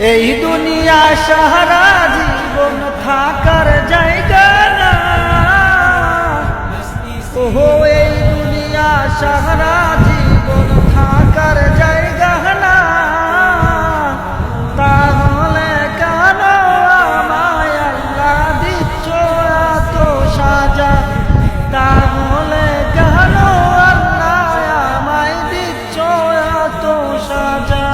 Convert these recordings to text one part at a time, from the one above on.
এই দুনিয়া সারা জীবন থাকার জায়গা না। ওহো এই দুনিয়া সারা জীবন থাকার জায়গা না। তাহলে কেন আমায় আল্লাহ দিচ্ছ এত সাজা? তাহলে কেন আল্লাহ আমায় দিচ্ছ এত সাজা?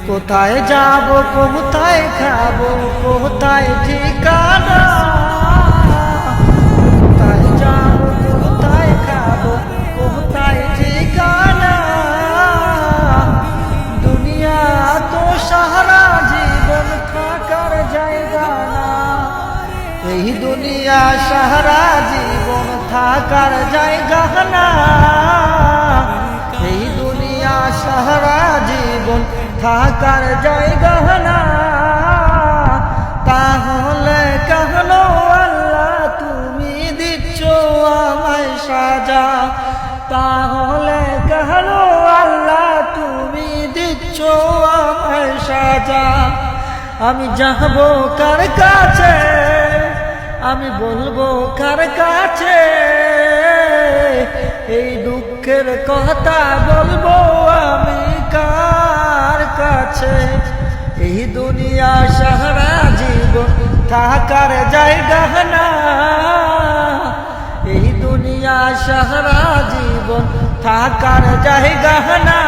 কোথায় যাব, কোথায় খাবো, কোথায় ঠিকানা? কোথায় যাব, কোথায় খাবো, কোথায় ঠিকানা? দুনিয়া তো সারা জীবন থাকার জায়গা না। এই দুনিয়া সারা জীবন থাকার জায়গা না। এই দুনিয়া সারা জীবন থাকার জায়গা না। তাহলে কেন আল্লাহ তুমি দিচ্ছ আমায় সাজা? তাহলে কেন আল্লাহ তুমি দিচ্ছ আমায় সাজা? আমি যাবো কার কাছে, আমি বলবো কার কাছে? এই দুঃখের কথা বলবো আমি কার কাছে? এই দুনিয়া সারা জীবন থাকার জায়গা না। এই দুনিয়া সারা জীবন থাকার জায়গা না।